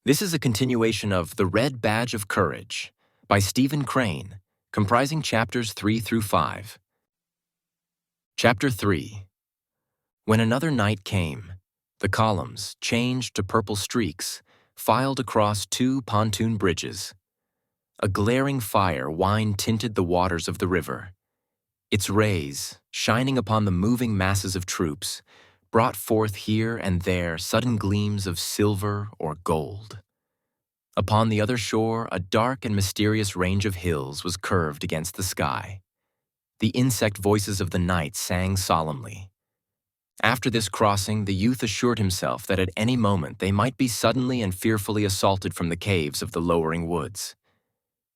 This is a continuation of The Red Badge of Courage by Stephen Crane, comprising chapters 3 through 5. Chapter 3. When another night came, the columns, changed to purple streaks, filed across two pontoon bridges. A glaring fire wine-tinted the waters of the river. Its rays, shining upon the moving masses of troops, brought forth here and there sudden gleams of silver or gold. Upon the other shore, a dark and mysterious range of hills was curved against the sky. The insect voices of the night sang solemnly. After this crossing, the youth assured himself that at any moment they might be suddenly and fearfully assaulted from the caves of the lowering woods.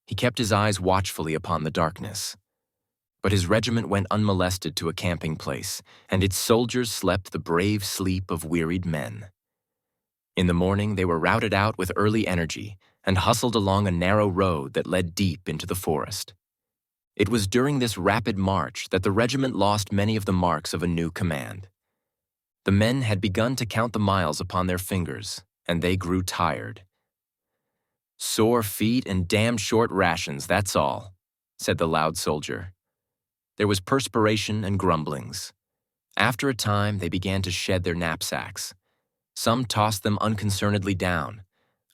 He kept his eyes watchfully upon the darkness. But his regiment went unmolested to a camping place, and its soldiers slept the brave sleep of wearied men. In the morning, they were routed out with early energy and hustled along a narrow road that led deep into the forest. It was during this rapid march that the regiment lost many of the marks of a new command. The men had begun to count the miles upon their fingers, and they grew tired. "Sore feet and damned short rations, that's all," said the loud soldier. There was perspiration and grumblings. After a time, they began to shed their knapsacks. Some tossed them unconcernedly down.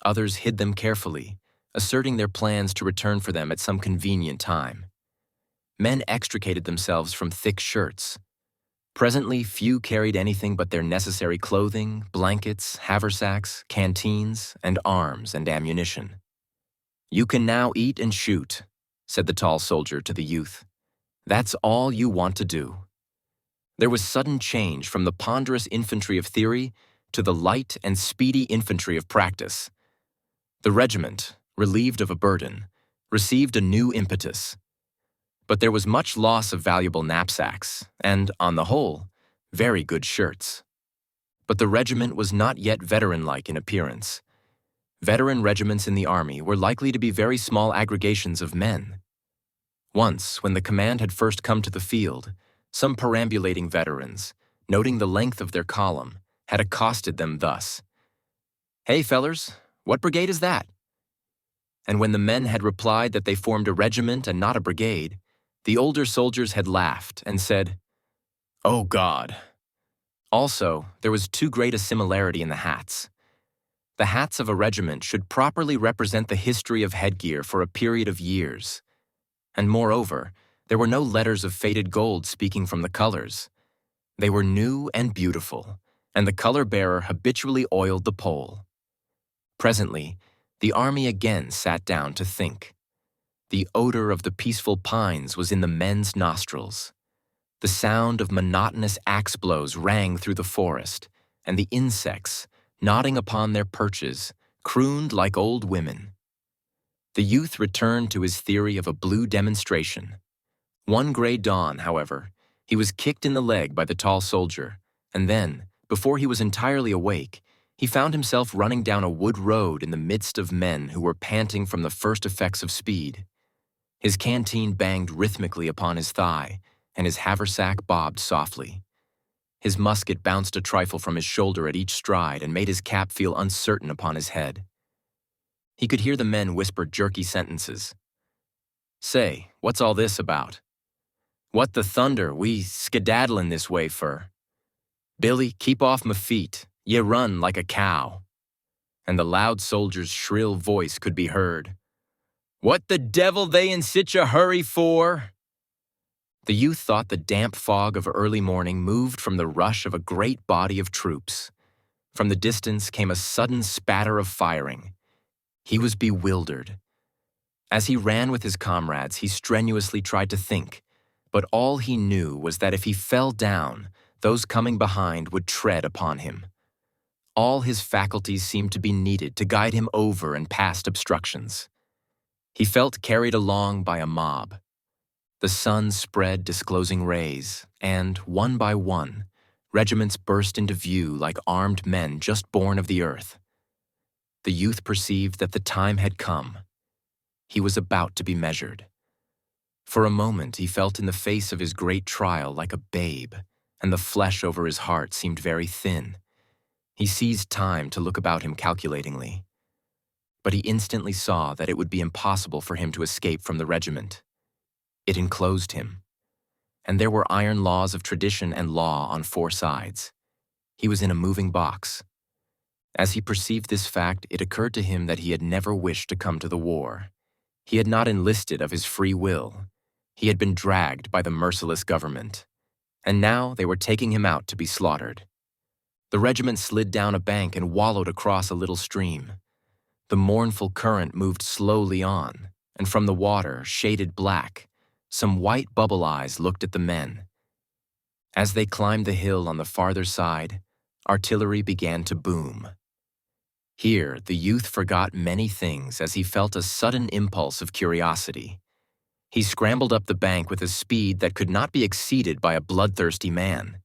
Others hid them carefully, asserting their plans to return for them at some convenient time. Men extricated themselves from thick shirts. Presently, few carried anything but their necessary clothing, blankets, haversacks, canteens, and arms and ammunition. "You can now eat and shoot," said the tall soldier to the youth. "That's all you want to do." There was sudden change from the ponderous infantry of theory to the light and speedy infantry of practice. The regiment, relieved of a burden, received a new impetus. But there was much loss of valuable knapsacks, and, on the whole, very good shirts. But the regiment was not yet veteran-like in appearance. Veteran regiments in the army were likely to be very small aggregations of men. Once, when the command had first come to the field, some perambulating veterans, noting the length of their column, had accosted them thus: "Hey, fellers, what brigade is that?" And when the men had replied that they formed a regiment and not a brigade, the older soldiers had laughed and said, "Oh God." Also, there was too great a similarity in the hats. The hats of a regiment should properly represent the history of headgear for a period of years. And moreover, there were no letters of faded gold speaking from the colors. They were new and beautiful, and the color-bearer habitually oiled the pole. Presently, the army again sat down to think. The odor of the peaceful pines was in the men's nostrils. The sound of monotonous axe blows rang through the forest, and the insects, nodding upon their perches, crooned like old women. The youth returned to his theory of a blue demonstration. One gray dawn, however, he was kicked in the leg by the tall soldier, and then, before he was entirely awake, he found himself running down a wood road in the midst of men who were panting from the first effects of speed. His canteen banged rhythmically upon his thigh, and his haversack bobbed softly. His musket bounced a trifle from his shoulder at each stride and made his cap feel uncertain upon his head. He could hear the men whisper jerky sentences. "Say, what's all this about? What the thunder we skedaddlin' this way fur? Billy, keep off my feet. Ye run like a cow." And the loud soldier's shrill voice could be heard. "What the devil they in sich a hurry for?" The youth thought the damp fog of early morning moved from the rush of a great body of troops. From the distance came a sudden spatter of firing. He was bewildered. As he ran with his comrades, he strenuously tried to think, but all he knew was that if he fell down, those coming behind would tread upon him. All his faculties seemed to be needed to guide him over and past obstructions. He felt carried along by a mob. The sun spread disclosing rays, and, one by one, regiments burst into view like armed men just born of the earth. The youth perceived that the time had come. He was about to be measured. For a moment he felt in the face of his great trial like a babe, and the flesh over his heart seemed very thin. He seized time to look about him calculatingly. but he instantly saw that it would be impossible for him to escape from the regiment. It enclosed him, and there were iron laws of tradition and law on four sides. He was in a moving box. As he perceived this fact, it occurred to him that he had never wished to come to the war. He had not enlisted of his free will. He had been dragged by the merciless government, and now they were taking him out to be slaughtered. The regiment slid down a bank and wallowed across a little stream. The mournful current moved slowly on, and from the water, shaded black, some white bubble eyes looked at the men. As they climbed the hill on the farther side, artillery began to boom. Here, the youth forgot many things as he felt a sudden impulse of curiosity. He scrambled up the bank with a speed that could not be exceeded by a bloodthirsty man.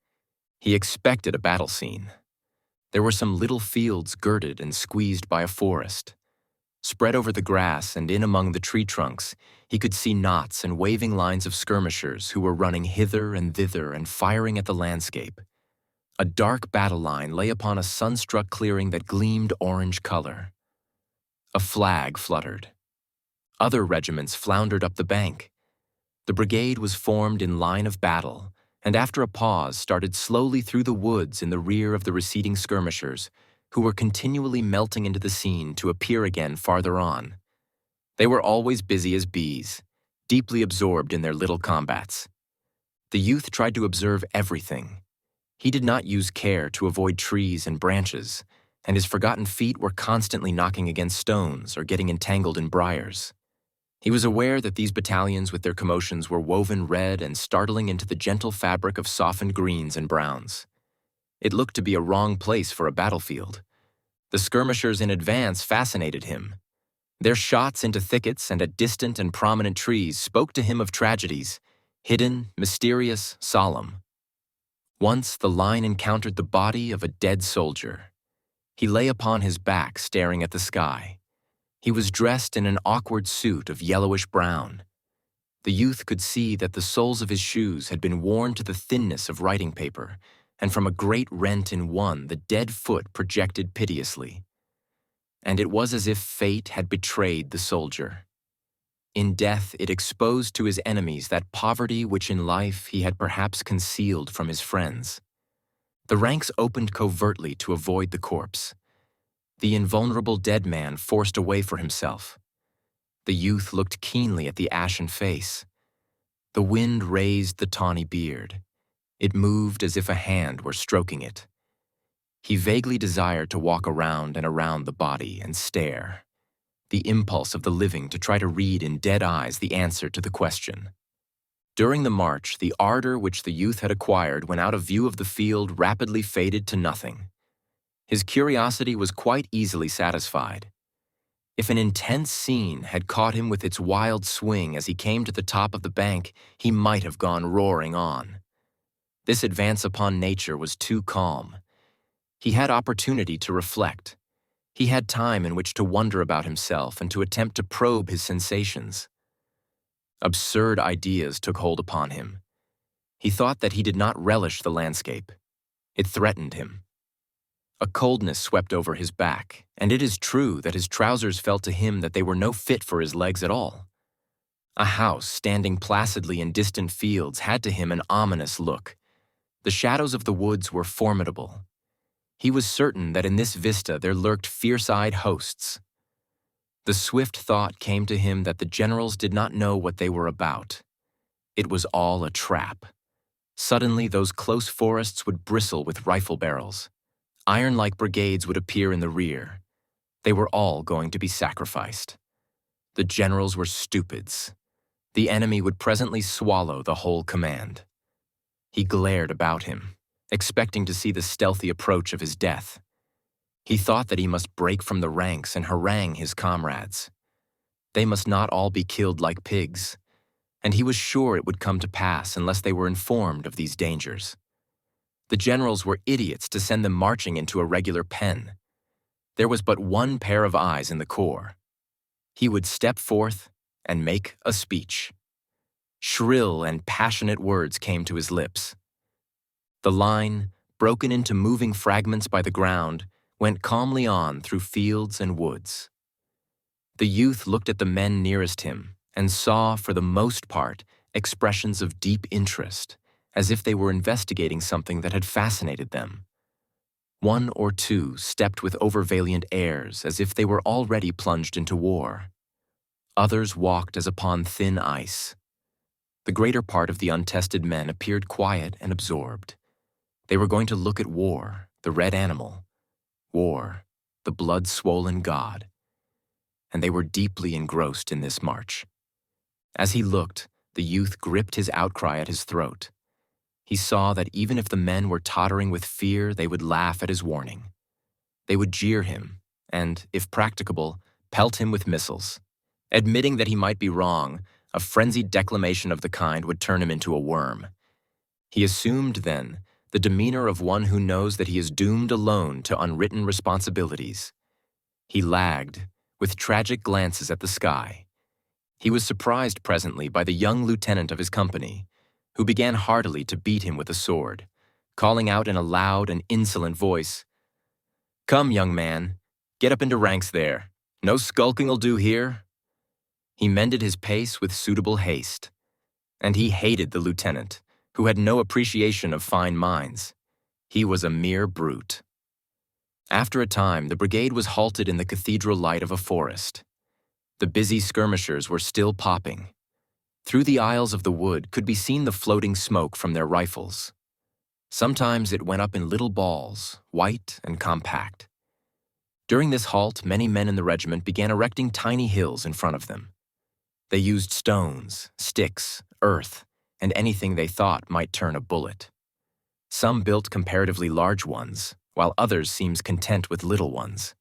He expected a battle scene. There were some little fields girded and squeezed by a forest. Spread over the grass and in among the tree trunks, he could see knots and waving lines of skirmishers who were running hither and thither and firing at the landscape. A dark battle line lay upon a sun-struck clearing that gleamed orange color. A flag fluttered. Other regiments floundered up the bank. The brigade was formed in line of battle, and after a pause started slowly through the woods in the rear of the receding skirmishers, who were continually melting into the scene to appear again farther on. They were always busy as bees, deeply absorbed in their little combats. The youth tried to observe everything. He did not use care to avoid trees and branches, and his forgotten feet were constantly knocking against stones or getting entangled in briars. He was aware that these battalions with their commotions were woven red and startling into the gentle fabric of softened greens and browns. It looked to be a wrong place for a battlefield. The skirmishers in advance fascinated him. Their shots into thickets and at distant and prominent trees spoke to him of tragedies, hidden, mysterious, solemn. Once the line encountered the body of a dead soldier. He lay upon his back staring at the sky. He was dressed in an awkward suit of yellowish-brown. The youth could see that the soles of his shoes had been worn to the thinness of writing paper, and from a great rent in one the dead foot projected piteously. And it was as if fate had betrayed the soldier. In death it exposed to his enemies that poverty which in life he had perhaps concealed from his friends. The ranks opened covertly to avoid the corpse. The invulnerable dead man forced a way for himself. The youth looked keenly at the ashen face. The wind raised the tawny beard. It moved as if a hand were stroking it. He vaguely desired to walk around and around the body and stare. The impulse of the living to try to read in dead eyes the answer to the question. During the march, the ardor which the youth had acquired when out of view of the field rapidly faded to nothing. His curiosity was quite easily satisfied. If an intense scene had caught him with its wild swing as he came to the top of the bank, he might have gone roaring on. This advance upon nature was too calm. He had opportunity to reflect. He had time in which to wonder about himself and to attempt to probe his sensations. Absurd ideas took hold upon him. He thought that he did not relish the landscape. It threatened him. A coldness swept over his back, and it is true that his trousers felt to him that they were no fit for his legs at all. A house standing placidly in distant fields had to him an ominous look. The shadows of the woods were formidable. He was certain that in this vista there lurked fierce-eyed hosts. The swift thought came to him that the generals did not know what they were about. It was all a trap. Suddenly those close forests would bristle with rifle barrels. Iron-like brigades would appear in the rear. They were all going to be sacrificed. The generals were stupids. The enemy would presently swallow the whole command. He glared about him, expecting to see the stealthy approach of his death. He thought that he must break from the ranks and harangue his comrades. They must not all be killed like pigs, and he was sure it would come to pass unless they were informed of these dangers. The generals were idiots to send them marching into a regular pen. There was but one pair of eyes in the corps. He would step forth and make a speech. Shrill and passionate words came to his lips. The line, broken into moving fragments by the ground, went calmly on through fields and woods. The youth looked at the men nearest him and saw, for the most part, expressions of deep interest, as if they were investigating something that had fascinated them. One or two stepped with overvaliant airs, as if they were already plunged into war. Others walked as upon thin ice. The greater part of the untested men appeared quiet and absorbed. They were going to look at War, the red animal. War, the blood-swollen god. And they were deeply engrossed in this march. As he looked, the youth gripped his outcry at his throat. He saw that even if the men were tottering with fear, they would laugh at his warning. They would jeer him and, if practicable, pelt him with missiles. Admitting that he might be wrong, a frenzied declamation of the kind would turn him into a worm. He assumed, then, the demeanor of one who knows that he is doomed alone to unwritten responsibilities. He lagged, with tragic glances at the sky. He was surprised presently by the young lieutenant of his company, who began heartily to beat him with a sword, calling out in a loud and insolent voice, "Come, young man, get up into ranks there. No skulking'll do here." He mended his pace with suitable haste, and he hated the lieutenant, who had no appreciation of fine minds. He was a mere brute. After a time, the brigade was halted in the cathedral light of a forest. The busy skirmishers were still popping. Through the aisles of the wood could be seen the floating smoke from their rifles. Sometimes it went up in little balls, white and compact. During this halt, many men in the regiment began erecting tiny hills in front of them. They used stones, sticks, earth, and anything they thought might turn a bullet. Some built comparatively large ones, while others seemed content with little ones.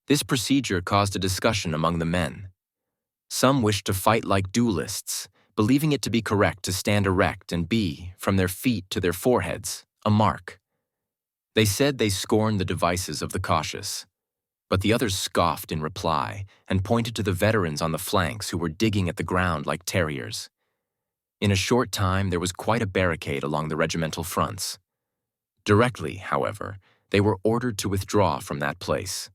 This procedure caused a discussion among the men. Some wished to fight like duelists, believing it to be correct to stand erect and be, from their feet to their foreheads, a mark. They said they scorned the devices of the cautious, but the others scoffed in reply and pointed to the veterans on the flanks who were digging at the ground like terriers. In a short time, there was quite a barricade along the regimental fronts. Directly, however, they were ordered to withdraw from that place.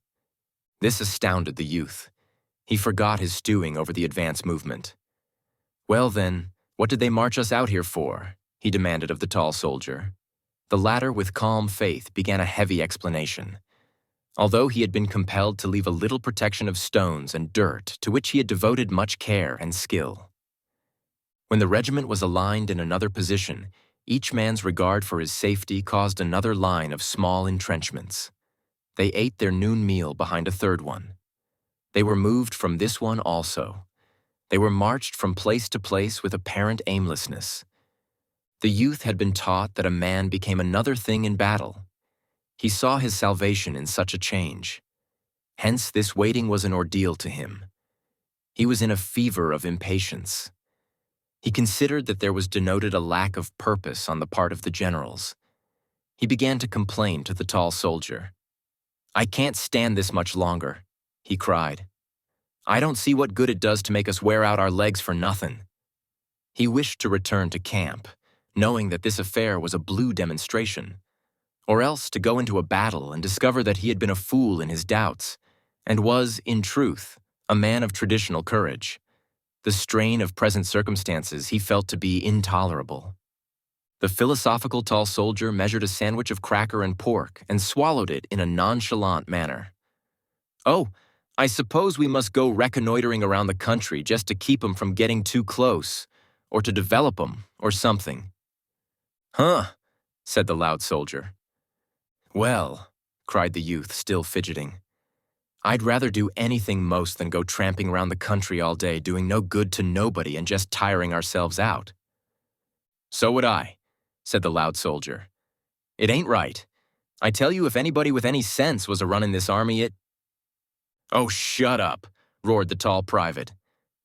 This astounded the youth. He forgot his stewing over the advance movement. "Well then, what did they march us out here for?" he demanded of the tall soldier. The latter, with calm faith, began a heavy explanation. Although he had been compelled to leave a little protection of stones and dirt to which he had devoted much care and skill. When the regiment was aligned in another position, each man's regard for his safety caused another line of small entrenchments. They ate their noon meal behind a third one. They were moved from this one also. They were marched from place to place with apparent aimlessness. The youth had been taught that a man became another thing in battle. He saw his salvation in such a change. Hence this waiting was an ordeal to him. He was in a fever of impatience. He considered that there was denoted a lack of purpose on the part of the generals. He began to complain to the tall soldier. "I can't stand this much longer," he cried. "I don't see what good it does to make us wear out our legs for nothing." He wished to return to camp, knowing that this affair was a blue demonstration, or else to go into a battle and discover that he had been a fool in his doubts, and was, in truth, a man of traditional courage. The strain of present circumstances he felt to be intolerable. The philosophical tall soldier measured a sandwich of cracker and pork and swallowed it in a nonchalant manner. "Oh, I suppose we must go reconnoitering around the country just to keep 'em from getting too close, or to develop 'em, or something." "Huh," said the loud soldier. "Well," cried the youth, still fidgeting, "I'd rather do anything most than go tramping around the country all day doing no good to nobody and just tiring ourselves out." "So would I," said the loud soldier. "It ain't right. I tell you, if anybody with any sense was a-running this army, it—" "Oh, shut up," roared the tall private.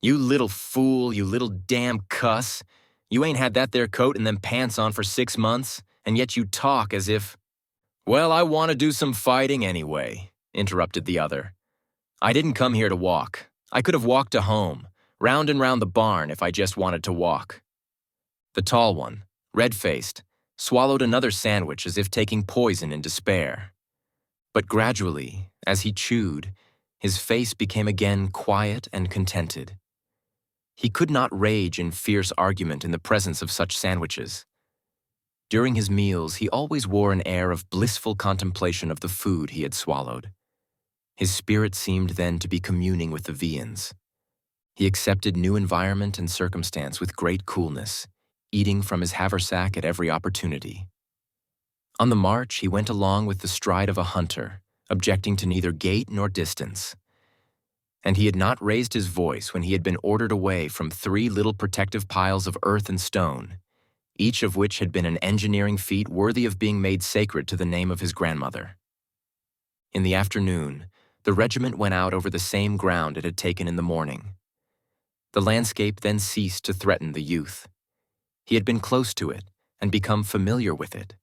"You little fool, you little damn cuss. You ain't had that there coat and them pants on for 6 months, and yet you talk as if—" "Well, I want to do some fighting anyway," interrupted the other. "I didn't come here to walk. I could have walked to home, round and round the barn if I just wanted to walk." The tall one, red-faced, swallowed another sandwich as if taking poison in despair. But gradually, as he chewed, His face became again quiet and contented. He could not rage in fierce argument in the presence of such sandwiches. During his meals, he always wore an air of blissful contemplation of the food he had swallowed. His spirit seemed then to be communing with the viands. He accepted new environment and circumstance with great coolness, eating from his haversack at every opportunity. On the march, he went along with the stride of a hunter, objecting to neither gait nor distance. And he had not raised his voice when he had been ordered away from 3 little protective piles of earth and stone, each of which had been an engineering feat worthy of being made sacred to the name of his grandmother. In the afternoon, the regiment went out over the same ground it had taken in the morning. The landscape then ceased to threaten the youth. He had been close to it and become familiar with it.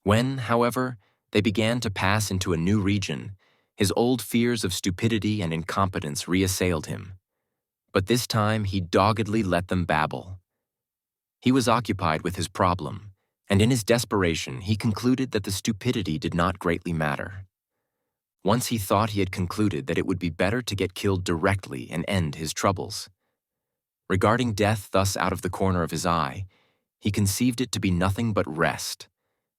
When, however, they began to pass into a new region, his old fears of stupidity and incompetence reassailed him. But this time he doggedly let them babble. He was occupied with his problem, and in his desperation he concluded that the stupidity did not greatly matter. Once he thought he had concluded that it would be better to get killed directly and end his troubles. Regarding death thus out of the corner of his eye, he conceived it to be nothing but rest,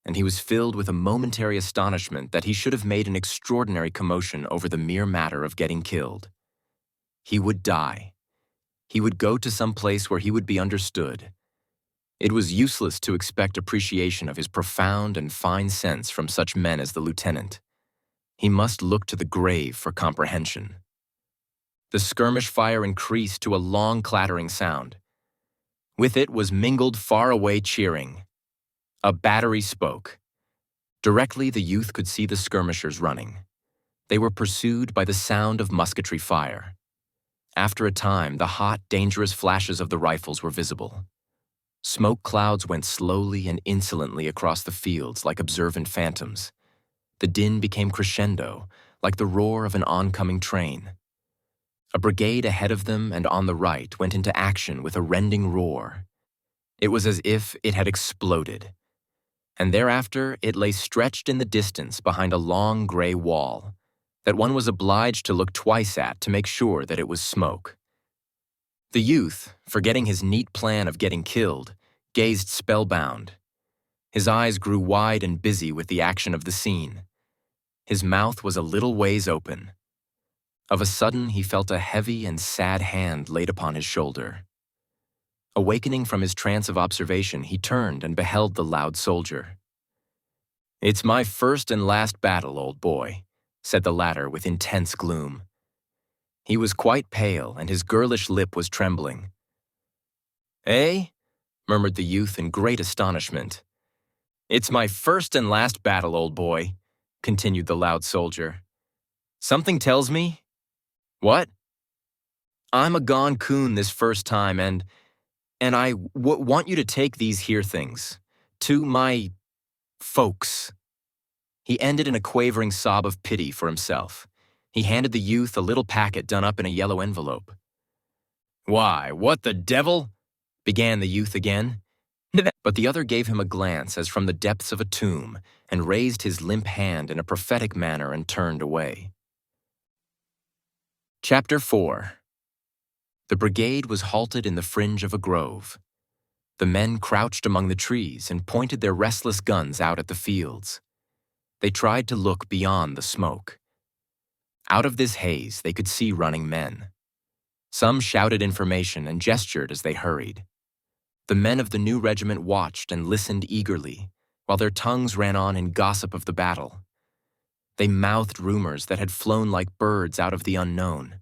and he was filled with a momentary astonishment that he should have made an extraordinary commotion over the mere matter of getting killed. He would die. He would go to some place where he would be understood. It was useless to expect appreciation of his profound and fine sense from such men as the lieutenant. He must look to the grave for comprehension. The skirmish fire increased to a long clattering sound. With it was mingled far-away cheering. A battery spoke. Directly the youth could see the skirmishers running. They were pursued by the sound of musketry fire. After a time, the hot, dangerous flashes of the rifles were visible. Smoke clouds went slowly and insolently across the fields like observant phantoms. The din became crescendo, like the roar of an oncoming train. A brigade ahead of them and on the right went into action with a rending roar. It was as if it had exploded. And thereafter it lay stretched in the distance behind a long gray wall that one was obliged to look twice at to make sure that it was smoke. The youth, forgetting his neat plan of getting killed, gazed spellbound. His eyes grew wide and busy with the action of the scene. His mouth was a little ways open. Of a sudden, he felt a heavy and sad hand laid upon his shoulder. Awakening from his trance of observation, he turned and beheld the loud soldier. "It's my first and last battle, old boy," said the latter with intense gloom. He was quite pale, and his girlish lip was trembling. "Eh?" murmured the youth in great astonishment. "It's my first and last battle, old boy," continued the loud soldier. "Something tells me—" "What?" "I'm a gone coon this first time, and I want you to take these here things to my folks." He ended in a quavering sob of pity for himself. He handed the youth a little packet done up in a yellow envelope. "Why, what the devil—" began the youth again. But the other gave him a glance as from the depths of a tomb and raised his limp hand in a prophetic manner and turned away. Chapter 4. The brigade was halted in the fringe of a grove. The men crouched among the trees and pointed their restless guns out at the fields. They tried to look beyond the smoke. Out of this haze, they could see running men. Some shouted information and gestured as they hurried. The men of the new regiment watched and listened eagerly, while their tongues ran on in gossip of the battle. They mouthed rumors that had flown like birds out of the unknown.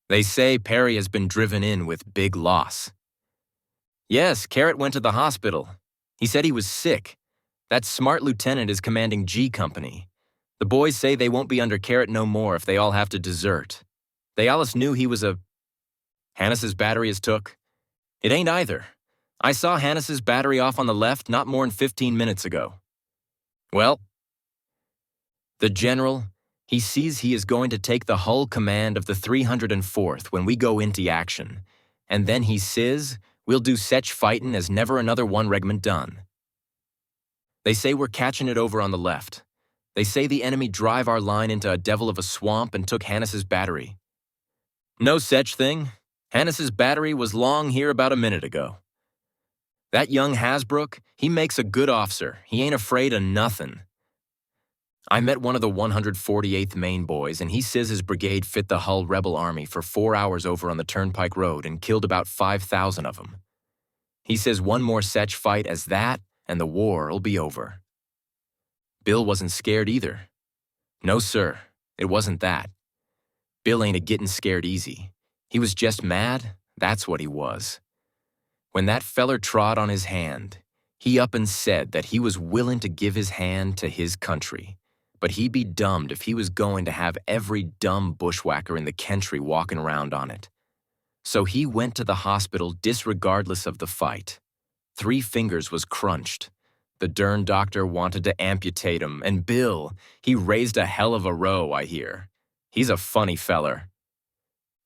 "They say Perry has been driven in with big loss." "Yes, Carrot went to the hospital. He said he was sick. That smart lieutenant is commanding G Company. The boys say they won't be under Carrot no more if they all have to desert. They allus knew he was a—" "Hannis's battery is took?" "It ain't either. I saw Hannis's battery off on the left not more'n 15 minutes ago." "Well, the general, he sees he is going to take the hull command of the 304th when we go into action, and then he says we'll do sech fightin' as never another one regiment done. They say we're catchin' it over on the left. They say the enemy drive our line into a devil of a swamp and took Hannis's battery. No such thing. Hannis's battery was long here about a minute ago. That young Hasbrook, he makes a good officer. He ain't afraid of nothing. I met one of the 148th Maine boys, and he says his brigade fit the Hull rebel army for 4 hours over on the Turnpike Road and killed about 5,000 of them. He says one more such fight as that, and the war'll be over. Bill wasn't scared either. No, sir, it wasn't that. Bill ain't a-gettin' scared easy. He was just mad, that's what he was. When that feller trod on his hand, he up and said that he was willin' to give his hand to his country, but he'd be dummed if he was going to have every dumb bushwhacker in the country walking around on it. So he went to the hospital disregardless of the fight. 3 fingers was crunched. The dern doctor wanted to amputate him, and Bill, he raised a hell of a row, I hear. He's a funny feller.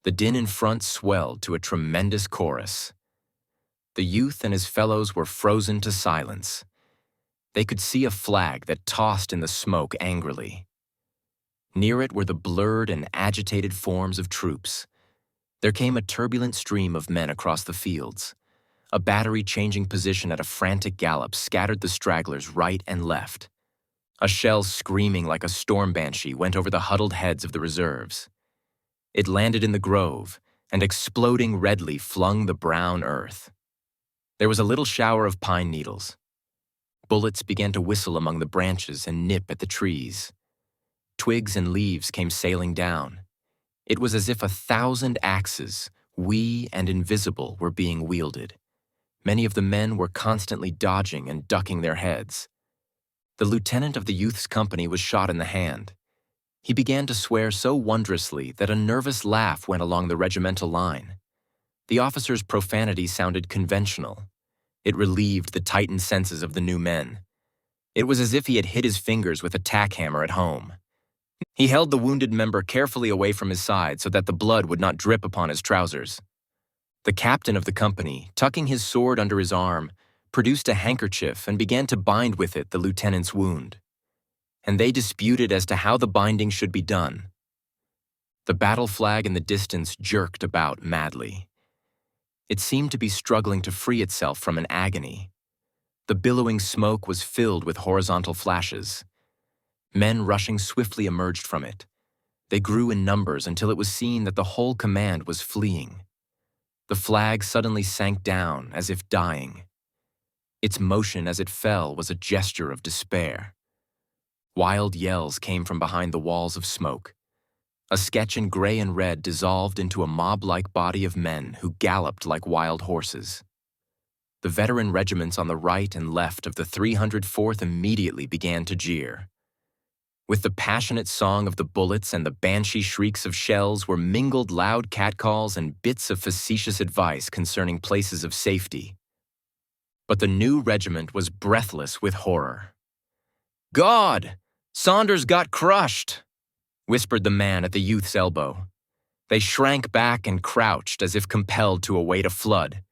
The din in front swelled to a tremendous chorus. The youth and his fellows were frozen to silence. They could see a flag that tossed in the smoke angrily. Near it were the blurred and agitated forms of troops. There came a turbulent stream of men across the fields. A battery changing position at a frantic gallop scattered the stragglers right and left. A shell screaming like a storm banshee went over the huddled heads of the reserves. It landed in the grove, and exploding redly flung the brown earth. There was a little shower of pine needles. Bullets began to whistle among the branches and nip at the trees. Twigs and leaves came sailing down. It was as if 1,000 axes, wee and invisible, were being wielded. Many of the men were constantly dodging and ducking their heads. The lieutenant of the youth's company was shot in the hand. He began to swear so wondrously that a nervous laugh went along the regimental line. The officer's profanity sounded conventional. It relieved the tightened senses of the new men. It was as if he had hit his fingers with a tack hammer at home. He held the wounded member carefully away from his side so that the blood would not drip upon his trousers. The captain of the company, tucking his sword under his arm, produced a handkerchief and began to bind with it the lieutenant's wound. And they disputed as to how the binding should be done. The battle flag in the distance jerked about madly. It seemed to be struggling to free itself from an agony. The billowing smoke was filled with horizontal flashes. Men rushing swiftly emerged from it. They grew in numbers until it was seen that the whole command was fleeing. The flag suddenly sank down as if dying. Its motion as it fell was a gesture of despair. Wild yells came from behind the walls of smoke. A sketch in gray and red dissolved into a mob-like body of men who galloped like wild horses. The veteran regiments on the right and left of the 304th immediately began to jeer. With the passionate song of the bullets and the banshee shrieks of shells were mingled loud catcalls and bits of facetious advice concerning places of safety. But the new regiment was breathless with horror. "God! Saunders got crushed!" whispered the man at the youth's elbow. They shrank back and crouched as if compelled to await a flood.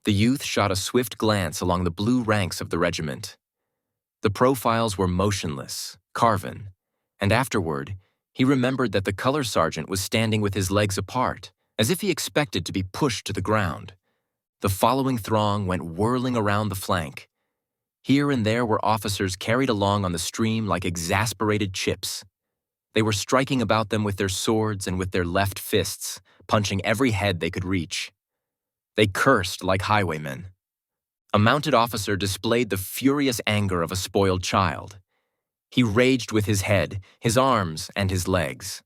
The youth shot a swift glance along the blue ranks of the regiment. The profiles were motionless, carven, and afterward, he remembered that the color sergeant was standing with his legs apart, as if he expected to be pushed to the ground. The following throng went whirling around the flank. Here and there were officers carried along on the stream like exasperated chips. They were striking about them with their swords and with their left fists, punching every head they could reach. They cursed like highwaymen. A mounted officer displayed the furious anger of a spoiled child. He raged with his head, his arms, and his legs.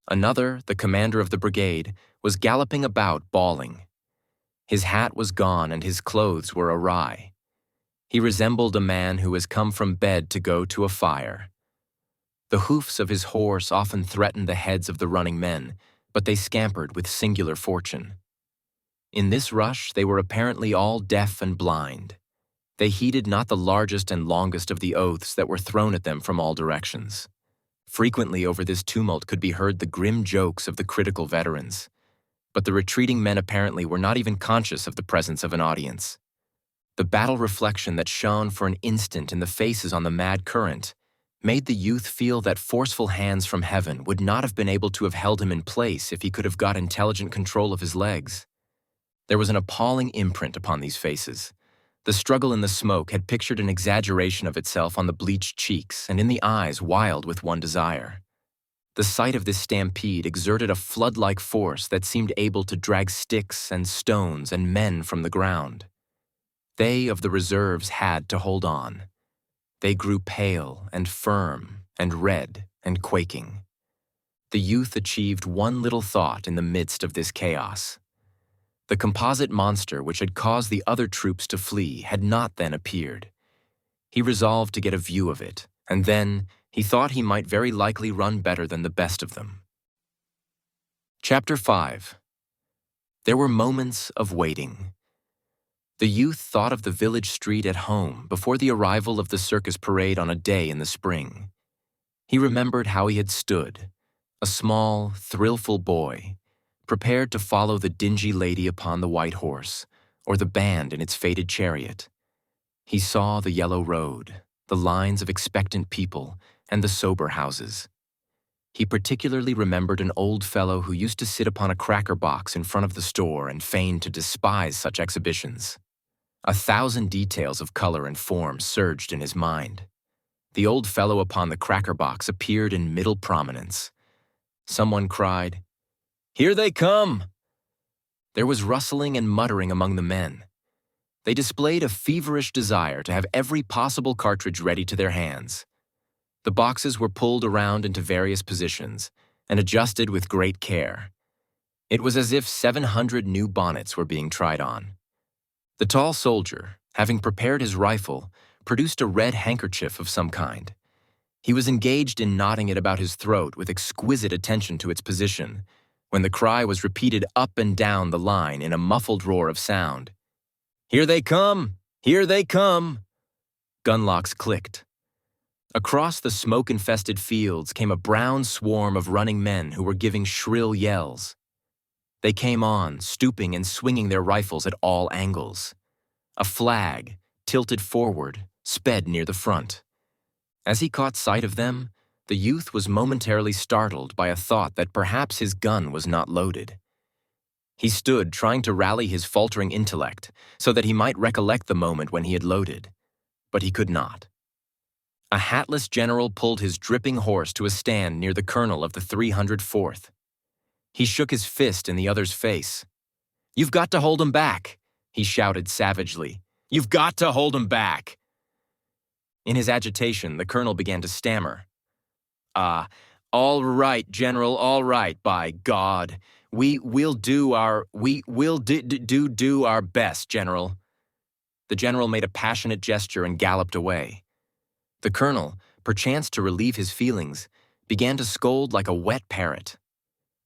Another, the commander of the brigade, was galloping about, bawling. His hat was gone and his clothes were awry. He resembled a man who has come from bed to go to a fire. The hoofs of his horse often threatened the heads of the running men, but they scampered with singular fortune. In this rush, they were apparently all deaf and blind. They heeded not the largest and longest of the oaths that were thrown at them from all directions. Frequently over this tumult could be heard the grim jokes of the critical veterans, but the retreating men apparently were not even conscious of the presence of an audience. The battle reflection that shone for an instant in the faces on the mad current made the youth feel that forceful hands from heaven would not have been able to have held him in place if he could have got intelligent control of his legs. There was an appalling imprint upon these faces. The struggle in the smoke had pictured an exaggeration of itself on the bleached cheeks and in the eyes wild with one desire. The sight of this stampede exerted a flood-like force that seemed able to drag sticks and stones and men from the ground. They of the reserves had to hold on. They grew pale and firm and red and quaking. The youth achieved one little thought in the midst of this chaos. The composite monster which had caused the other troops to flee had not then appeared. He resolved to get a view of it, and then he thought he might very likely run better than the best of them. Chapter 5. There were moments of waiting. The youth thought of the village street at home before the arrival of the circus parade on a day in the spring. He remembered how he had stood, a small, thrillful boy, prepared to follow the dingy lady upon the white horse, or the band in its faded chariot. He saw the yellow road, the lines of expectant people, and the sober houses. He particularly remembered an old fellow who used to sit upon a cracker box in front of the store and feign to despise such exhibitions. 1,000 details of color and form surged in his mind. The old fellow upon the cracker box appeared in middle prominence. Someone cried, "Here they come!" There was rustling and muttering among the men. They displayed a feverish desire to have every possible cartridge ready to their hands. The boxes were pulled around into various positions and adjusted with great care. It was as if 700 new bonnets were being tried on. The tall soldier, having prepared his rifle, produced a red handkerchief of some kind. He was engaged in knotting it about his throat with exquisite attention to its position, when the cry was repeated up and down the line in a muffled roar of sound. "Here they come! Here they come!" Gunlocks clicked. Across the smoke-infested fields came a brown swarm of running men who were giving shrill yells. They came on, stooping and swinging their rifles at all angles. A flag, tilted forward, sped near the front. As he caught sight of them, the youth was momentarily startled by a thought that perhaps his gun was not loaded. He stood trying to rally his faltering intellect so that he might recollect the moment when he had loaded, but he could not. A hatless general pulled his dripping horse to a stand near the colonel of the 304th. He shook his fist in the other's face. "You've got to hold him back," he shouted savagely. "You've got to hold him back." In his agitation, the colonel began to stammer. All right, General, all right, by God. We'll do our best, General." The general made a passionate gesture and galloped away. The colonel, perchance to relieve his feelings, began to scold like a wet parrot.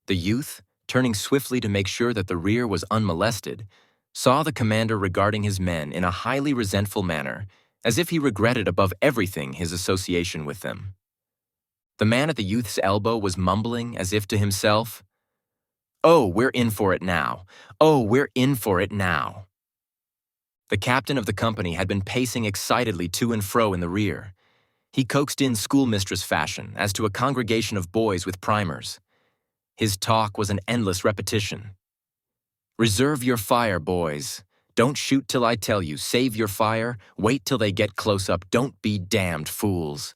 The youth, turning swiftly to make sure that the rear was unmolested, saw the commander regarding his men in a highly resentful manner, as if he regretted above everything his association with them. The man at the youth's elbow was mumbling as if to himself, "Oh, we're in for it now. Oh, we're in for it now." The captain of the company had been pacing excitedly to and fro in the rear. He coaxed in schoolmistress fashion as to a congregation of boys with primers. His talk was an endless repetition. "Reserve your fire, boys. Don't shoot till I tell you. Save your fire. Wait till they get close up. Don't be damned fools."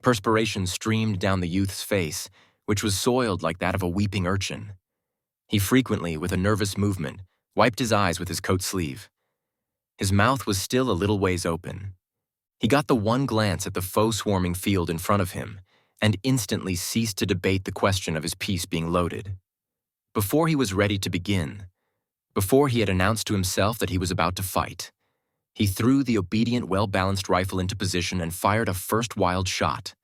Perspiration streamed down the youth's face, which was soiled like that of a weeping urchin. He frequently, with a nervous movement, wiped his eyes with his coat sleeve. His mouth was still a little ways open. He got the one glance at the foe-swarming field in front of him, and instantly ceased to debate the question of his piece being loaded. Before he was ready to begin, before he had announced to himself that he was about to fight, he threw the obedient, well-balanced rifle into position and fired a first wild shot.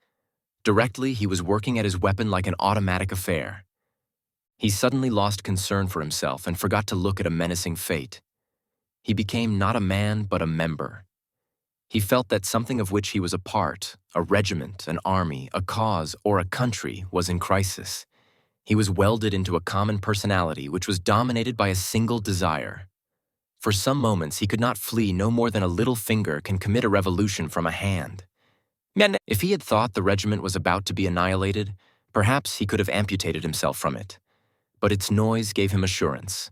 Directly, he was working at his weapon like an automatic affair. He suddenly lost concern for himself and forgot to look at a menacing fate. He became not a man, but a member. He felt that something of which he was a part, a regiment, an army, a cause, or a country, was in crisis. He was welded into a common personality which was dominated by a single desire. For some moments he could not flee no more than a little finger can commit a revolution from a hand. If he had thought the regiment was about to be annihilated, perhaps he could have amputated himself from it. But its noise gave him assurance.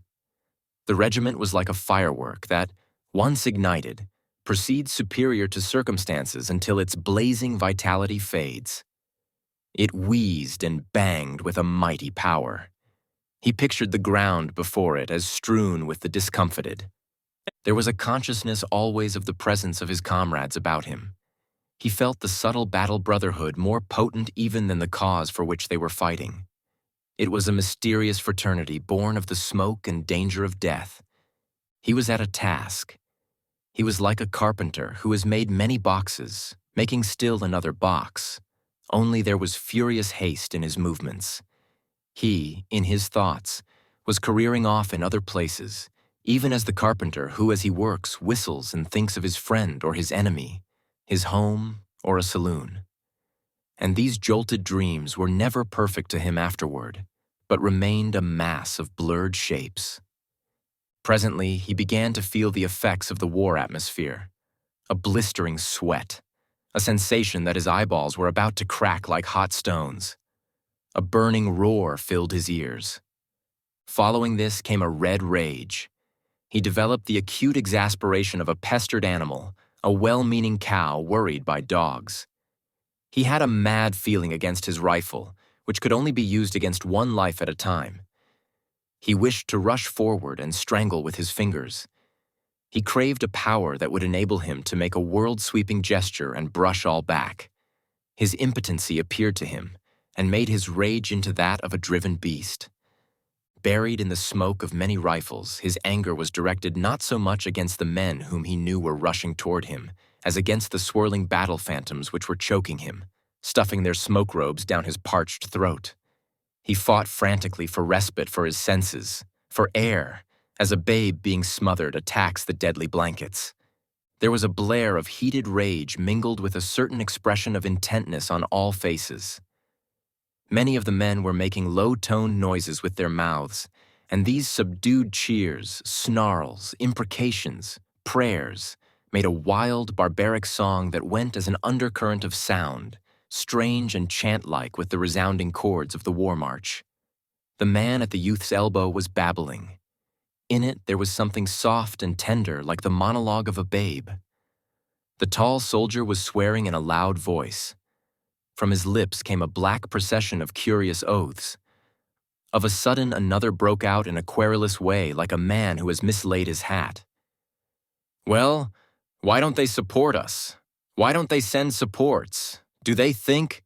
The regiment was like a firework that, once ignited, proceeds superior to circumstances until its blazing vitality fades. It wheezed and banged with a mighty power. He pictured the ground before it as strewn with the discomfited. There was a consciousness always of the presence of his comrades about him. He felt the subtle battle brotherhood more potent even than the cause for which they were fighting. It was a mysterious fraternity born of the smoke and danger of death. He was at a task. He was like a carpenter who has made many boxes, making still another box. Only there was furious haste in his movements. He, in his thoughts, was careering off in other places, even as the carpenter who, as he works, whistles and thinks of his friend or his enemy, his home or a saloon. And these jolted dreams were never perfect to him afterward, but remained a mass of blurred shapes. Presently, he began to feel the effects of the war atmosphere, a blistering sweat, a sensation that his eyeballs were about to crack like hot stones. A burning roar filled his ears. Following this came a red rage. He developed the acute exasperation of a pestered animal, a well-meaning cow worried by dogs. He had a mad feeling against his rifle, which could only be used against one life at a time. He wished to rush forward and strangle with his fingers. He craved a power that would enable him to make a world-sweeping gesture and brush all back. His impotency appeared to him and made his rage into that of a driven beast. Buried in the smoke of many rifles, his anger was directed not so much against the men whom he knew were rushing toward him, as against the swirling battle phantoms which were choking him, stuffing their smoke robes down his parched throat. He fought frantically for respite for his senses, for air, as a babe being smothered attacks the deadly blankets. There was a blare of heated rage mingled with a certain expression of intentness on all faces. Many of the men were making low-toned noises with their mouths, and these subdued cheers, snarls, imprecations, prayers made a wild, barbaric song that went as an undercurrent of sound, strange and chant-like with the resounding chords of the war march. The man at the youth's elbow was babbling. In it there was something soft and tender like the monologue of a babe. The tall soldier was swearing in a loud voice. From his lips came a black procession of curious oaths. Of a sudden, another broke out in a querulous way like a man who has mislaid his hat. "Well, why don't they support us? Why don't they send supports? Do they think?"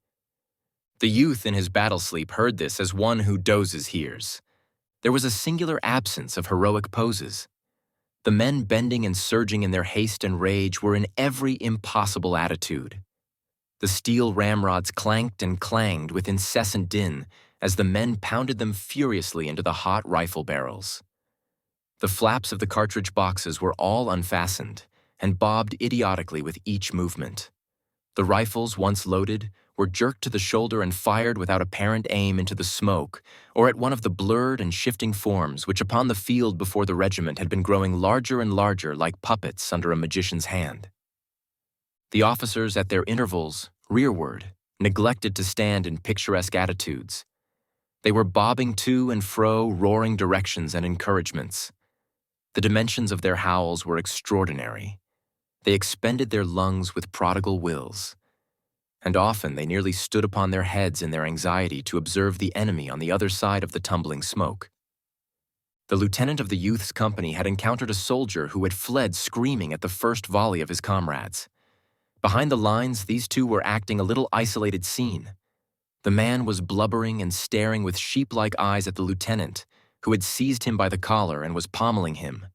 The youth in his battle sleep heard this as one who dozes hears. There was a singular absence of heroic poses. The men bending and surging in their haste and rage were in every impossible attitude. The steel ramrods clanked and clanged with incessant din as the men pounded them furiously into the hot rifle barrels. The flaps of the cartridge boxes were all unfastened and bobbed idiotically with each movement. The rifles, once loaded, were jerked to the shoulder and fired without apparent aim into the smoke or at one of the blurred and shifting forms which upon the field before the regiment had been growing larger and larger like puppets under a magician's hand. The officers at their intervals, rearward, neglected to stand in picturesque attitudes. They were bobbing to and fro, roaring directions and encouragements. The dimensions of their howls were extraordinary. They expended their lungs with prodigal wills, and often they nearly stood upon their heads in their anxiety to observe the enemy on the other side of the tumbling smoke. The lieutenant of the youth's company had encountered a soldier who had fled screaming at the first volley of his comrades. Behind the lines, these two were acting a little isolated scene. The man was blubbering and staring with sheep-like eyes at the lieutenant, who had seized him by the collar and was pommeling him.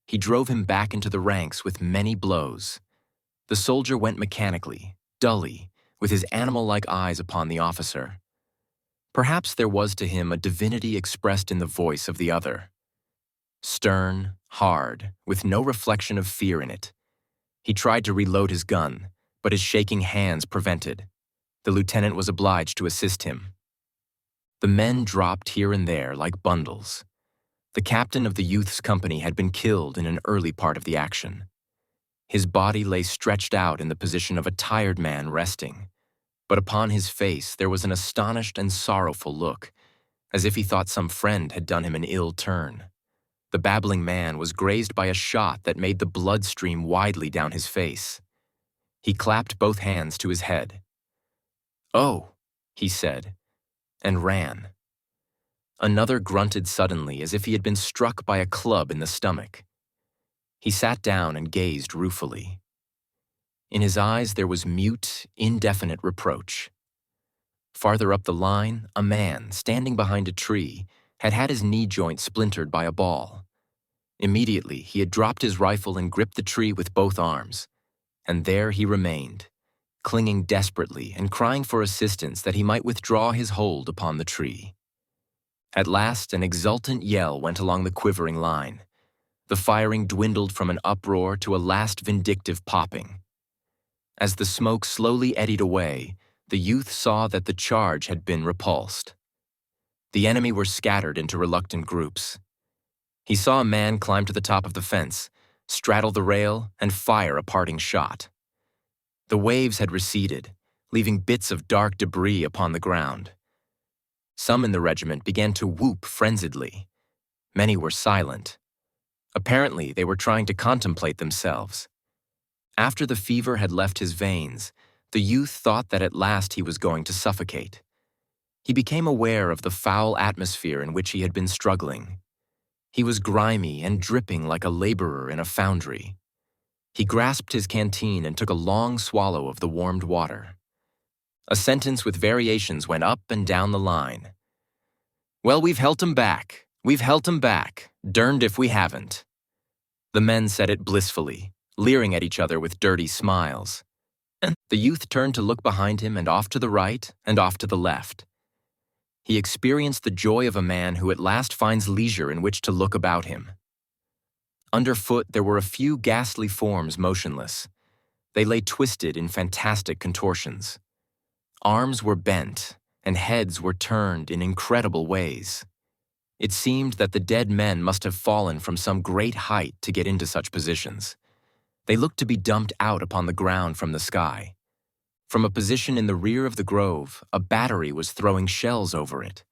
He drove him back into the ranks with many blows. The soldier went mechanically, dully, with his animal-like eyes upon the officer. Perhaps there was to him a divinity expressed in the voice of the other. Stern, hard, with no reflection of fear in it. He tried to reload his gun, but his shaking hands prevented. The lieutenant was obliged to assist him. The men dropped here and there like bundles. The captain of the youth's company had been killed in an early part of the action. His body lay stretched out in the position of a tired man resting, but upon his face there was an astonished and sorrowful look, as if he thought some friend had done him an ill turn. The babbling man was grazed by a shot that made the blood stream widely down his face. He clapped both hands to his head. "Oh," he said, and ran. Another grunted suddenly as if he had been struck by a club in the stomach. He sat down and gazed ruefully. In his eyes there was mute, indefinite reproach. Farther up the line, a man, standing behind a tree, had had his knee joint splintered by a ball. Immediately, he had dropped his rifle and gripped the tree with both arms, and there he remained, clinging desperately and crying for assistance that he might withdraw his hold upon the tree. At last, an exultant yell went along the quivering line. The firing dwindled from an uproar to a last vindictive popping. As the smoke slowly eddied away, the youth saw that the charge had been repulsed. The enemy were scattered into reluctant groups. He saw a man climb to the top of the fence, straddle the rail, and fire a parting shot. The waves had receded, leaving bits of dark debris upon the ground. Some in the regiment began to whoop frenziedly. Many were silent. Apparently, they were trying to contemplate themselves. After the fever had left his veins, the youth thought that at last he was going to suffocate. He became aware of the foul atmosphere in which he had been struggling. He was grimy and dripping like a laborer in a foundry. He grasped his canteen and took a long swallow of the warmed water. A sentence with variations went up and down the line. "Well, we've helt 'em back. We've helt 'em back. Derned if we haven't." The men said it blissfully, leering at each other with dirty smiles. The youth turned to look behind him and off to the right and off to the left. He experienced the joy of a man who at last finds leisure in which to look about him. Underfoot there were a few ghastly forms motionless. They lay twisted in fantastic contortions. Arms were bent, and heads were turned in incredible ways. It seemed that the dead men must have fallen from some great height to get into such positions. They looked to be dumped out upon the ground from the sky. From a position in the rear of the grove, a battery was throwing shells over it.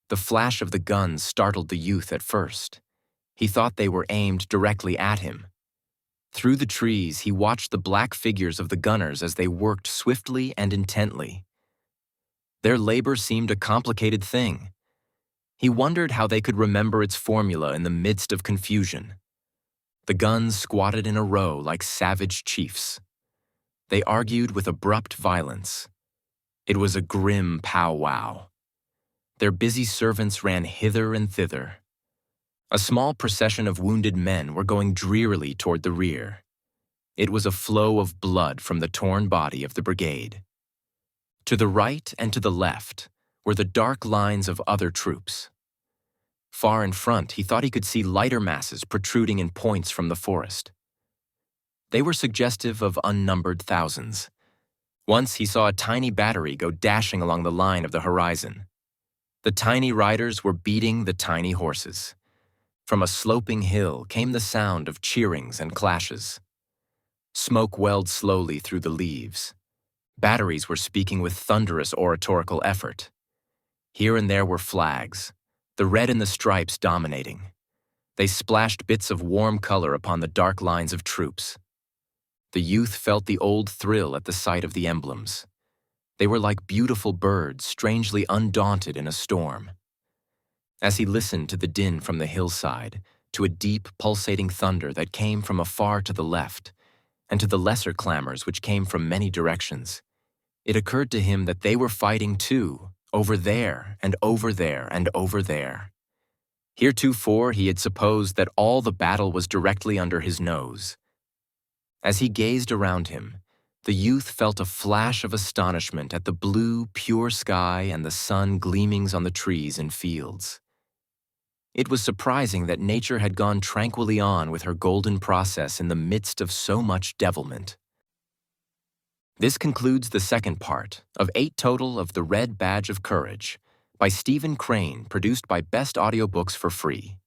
The flash of the guns startled the youth at first. He thought they were aimed directly at him. Through the trees, he watched the black figures of the gunners as they worked swiftly and intently. Their labor seemed a complicated thing. He wondered how they could remember its formula in the midst of confusion. The guns squatted in a row like savage chiefs. They argued with abrupt violence. It was a grim powwow. Their busy servants ran hither and thither. A small procession of wounded men were going drearily toward the rear. It was a flow of blood from the torn body of the brigade. To the right and to the left were the dark lines of other troops. Far in front, he thought he could see lighter masses protruding in points from the forest. They were suggestive of unnumbered thousands. Once he saw a tiny battery go dashing along the line of the horizon. The tiny riders were beating the tiny horses. From a sloping hill came the sound of cheerings and clashes. Smoke welled slowly through the leaves. Batteries were speaking with thunderous oratorical effort. Here and there were flags, the red and the stripes dominating. They splashed bits of warm color upon the dark lines of troops. The youth felt the old thrill at the sight of the emblems. They were like beautiful birds, strangely undaunted in a storm. As he listened to the din from the hillside, to a deep, pulsating thunder that came from afar to the left, and to the lesser clamors which came from many directions, it occurred to him that they were fighting too, over there and over there and over there. Heretofore he had supposed that all the battle was directly under his nose. As he gazed around him, the youth felt a flash of astonishment at the blue, pure sky and the sun gleamings on the trees and fields. It was surprising that nature had gone tranquilly on with her golden process in the midst of so much devilment. This concludes the second part of 8 total of The Red Badge of Courage by Stephen Crane, produced by Best Audiobooks for free.